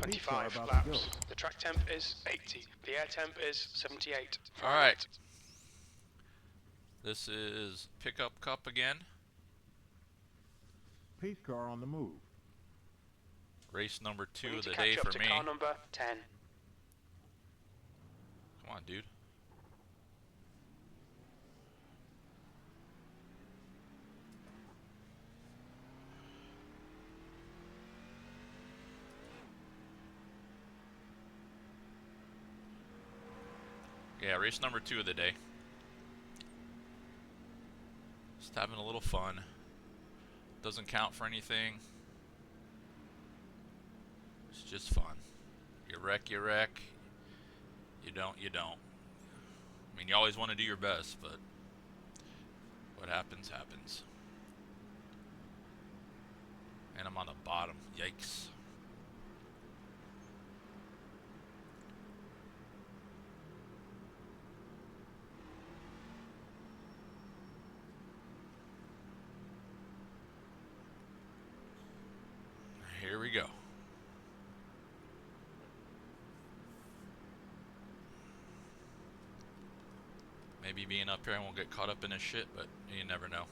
25 laps. The track temp is 80. The air temp is 78. Alright. This is Pickup Cup again. Pace car on the move. Race number 2 We of need the to day catch up for to me. car number 10. Come on, dude. Yeah, race number 2 of the day. Just having a little fun. Doesn't count for anything. It's just fun. You wreck, you wreck. You don't, you don't. I mean, you always want to do your best, but what happens, happens. And I'm on the bottom. Yikes. Here we go. Maybe being up here I won't get caught up in this shit, but you never know.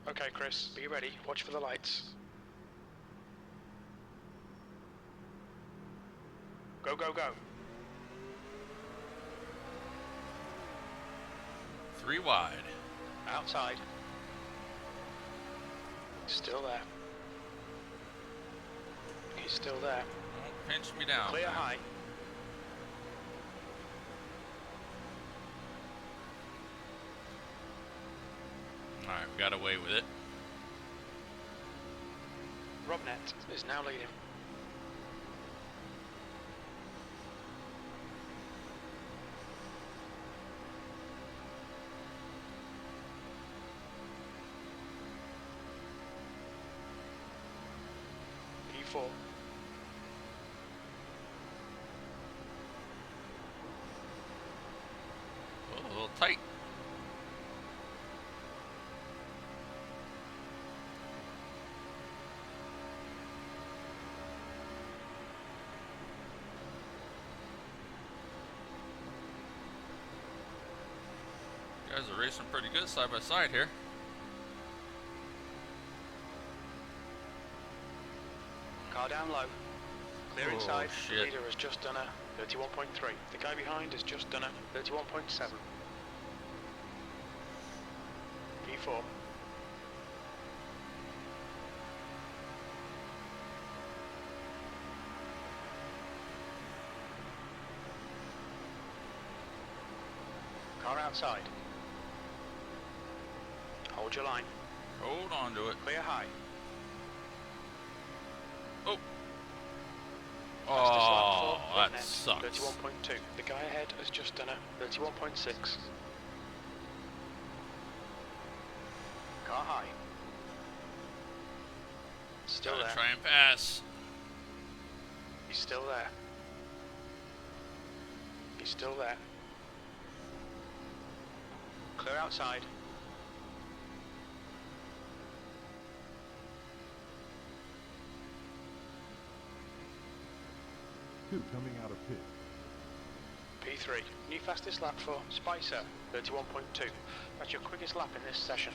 Okay, Chris, be ready. Watch for the lights. Go, go, go. 3 wide. Outside. Still there. He's still there. Don't pinch me down. Clear man. high. Alright, we got away with it. Robnet is now leading. P4. Oh, a little tight. You guys are racing pretty good side by side here. Car down low. Clear Oh, inside. shit. The leader has just done a 31.3. The guy behind has just done a 31.7. P4. Car outside. Hold your line. Hold on to it. Clear high. Oh. Fastest lap Oh, for that Robnet, sucks. 31.2. The guy ahead has just done a 31.6. Car high. Still Gotta there. try and pass. He's still there. He's still there. Clear outside. Two coming out of pit. P3. New fastest lap for Spicer, 31.2. That's your quickest lap in this session.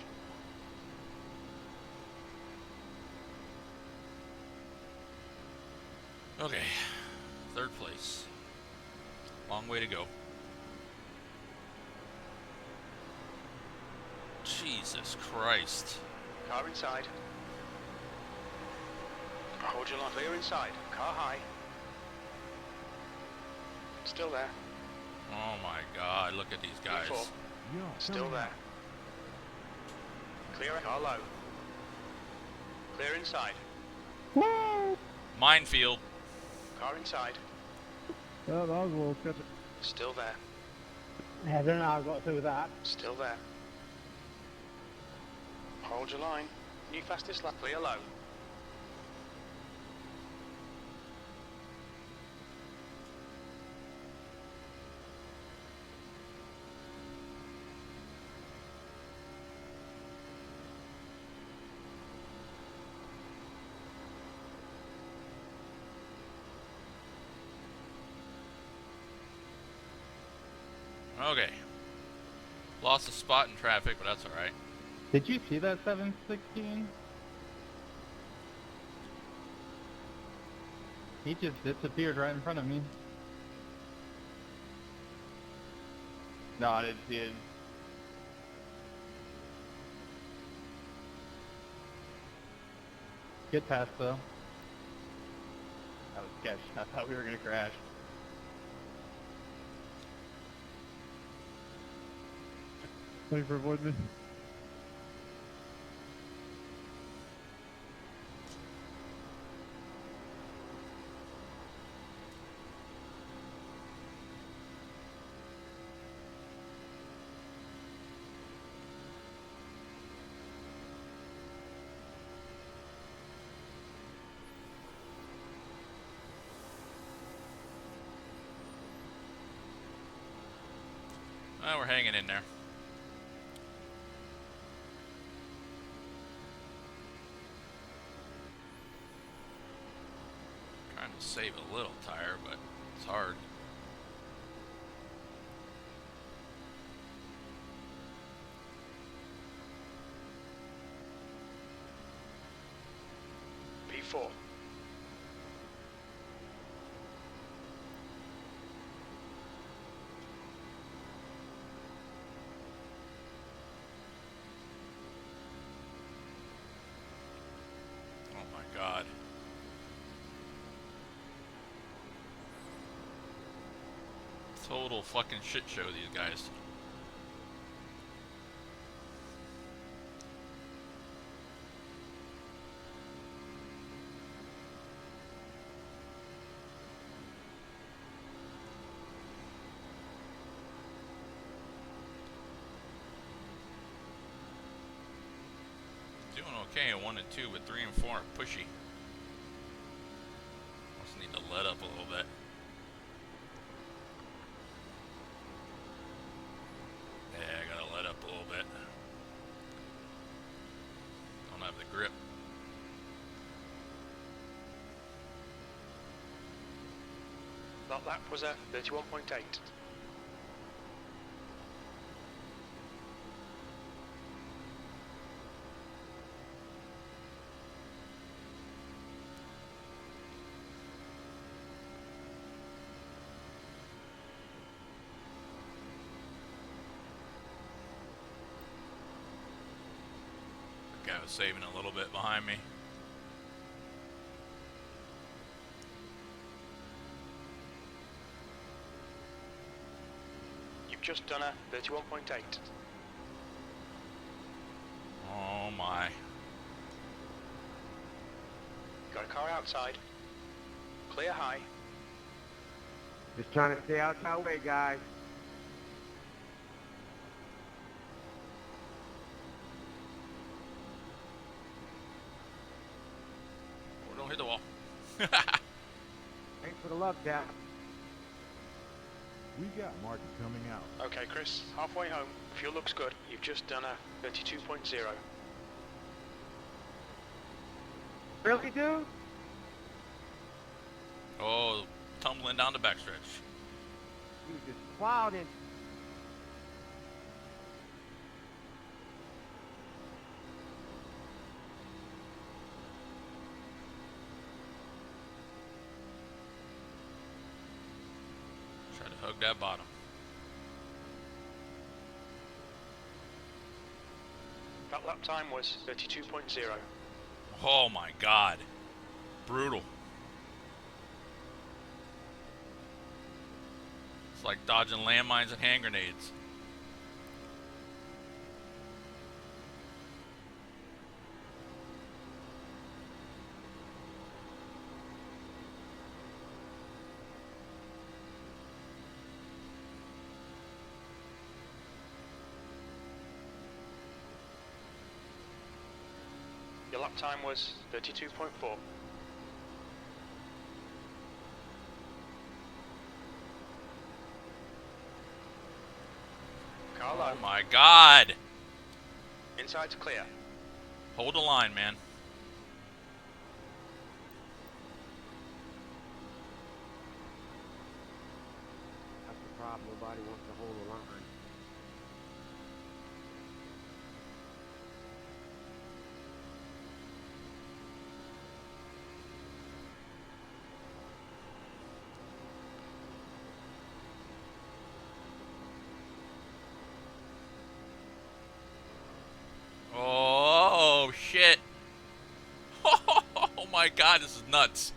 Okay. 3rd place. Long way to go. Jesus Christ. Car inside. Hold your line. Clear inside. Car high. Still there. Oh my God, look at these guys. P4. Yo, Still coming there. out. Clear. Car low. Clear inside. Minefield. Car inside. Oh, that was well good. Still there. Yeah, I don't know how I got through that. Still there. Hold your line. New fastest lap. Clear low. Okay. Lost a spot in traffic, but that's alright. Did you see that 716? He just disappeared right in front of me. No, I didn't see it. Good pass though. That was sketch. I thought we were gonna crash. Thanks for avoiding me. Well, we're hanging in there. Trying to save a little tire, but it's hard. P4. Oh my god. Total fucking shit show, these guys. Doing okay in 1 and 2, but 3 and 4 are pushy. Just need to let up a little bit. Yeah, I gotta let up a little bit. Don't have the grip. That lap was a 31.8. Guy was saving a little bit behind me. You've just done a 31.8. Oh my. Got a car outside. Clear high. Just trying to stay out of our way, guys. Oh, don't hit the wall. Thanks for the love, Dad. We got Martin coming out. Okay, Chris, halfway home. Fuel looks good. You've just done a 32.0. Really, dude? Oh, tumbling down the backstretch. You just plowed in. Try to hug that bottom. That lap time was 32.0. Oh my god. Brutal. It's like dodging landmines and hand grenades. Your lap time was 32.4. Car low. Oh my god. Inside's clear. Hold the line, man. That's problem. Nobody wants to hold the line. Oh shit! Oh my god, this is nuts.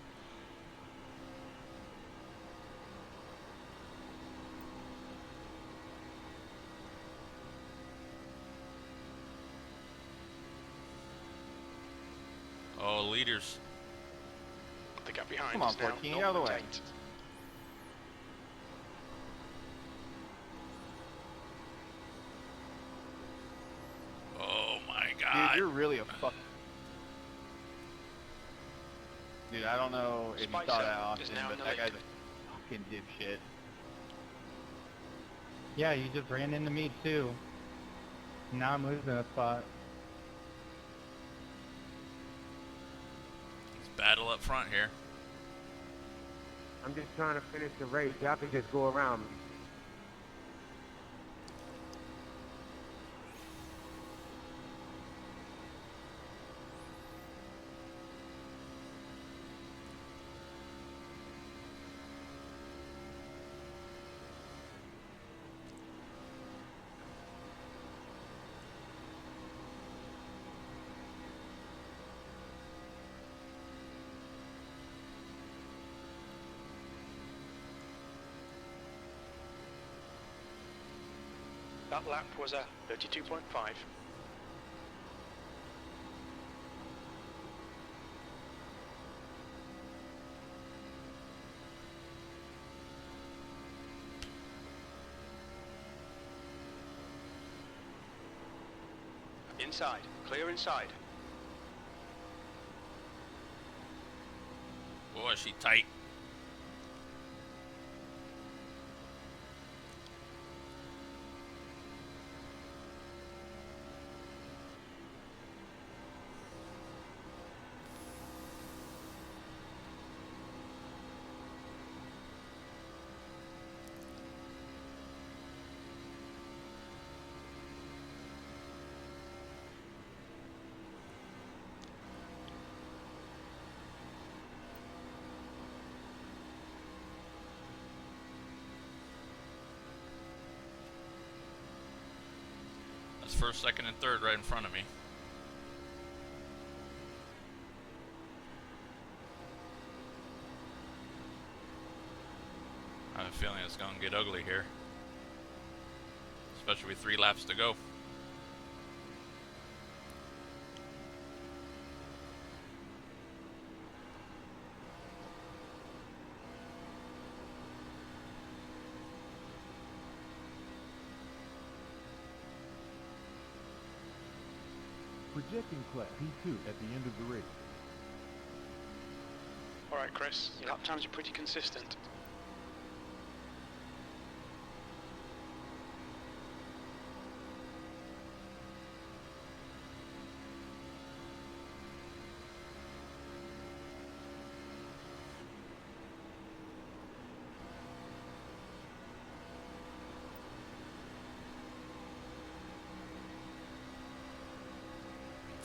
Oh, leaders. The gap behind Come on, is now 14, get out of the way. 0.8. Oh my Dude, god. you're really a fuck. Dude, I don't know if you saw Spicer that often, is now in but the that lead. guy's a fucking dipshit. Yeah, you just ran into me too. Now I'm losing a spot. It's battle up front here. I'm just trying to finish the race. Y'all can just go around me. That lap was a 32.5. Inside, clear inside. Boy, is she tight. That's first, second, and third right in front of me. I have a feeling it's going to get ugly here. Especially with 3 laps to go. Projecting class P2 at the end of the race. Alright Chris, your lap times are pretty consistent.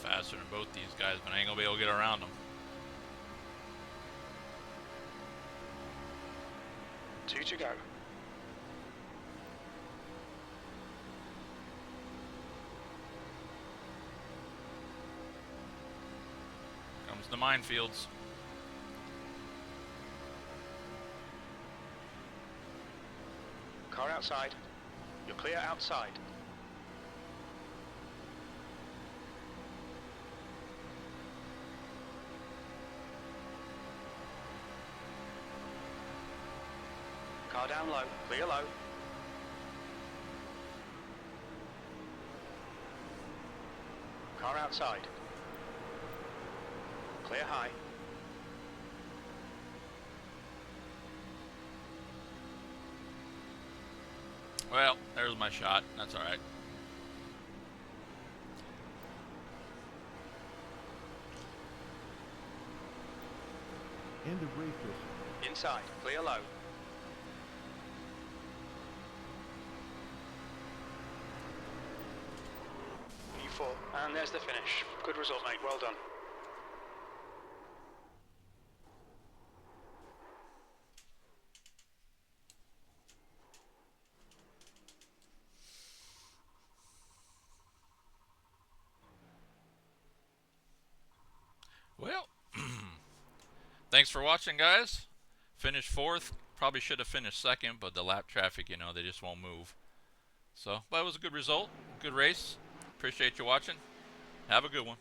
Faster than both these guys, but I ain't gonna be able to get around them. 2 to go. Comes the minefields. Car outside. You're clear outside. Car down low, clear low. Car outside. Clear high. Well, there's my shot. That's alright. End of race session. Inside, clear low. 4. And there's the finish. Good result, mate. Well done. Well, thanks for watching, guys. Finished 4th. Probably should have finished 2nd, but the lap traffic, you know, they just won't move. So, but it was a good result. Good race. Appreciate you watching. Have a good one.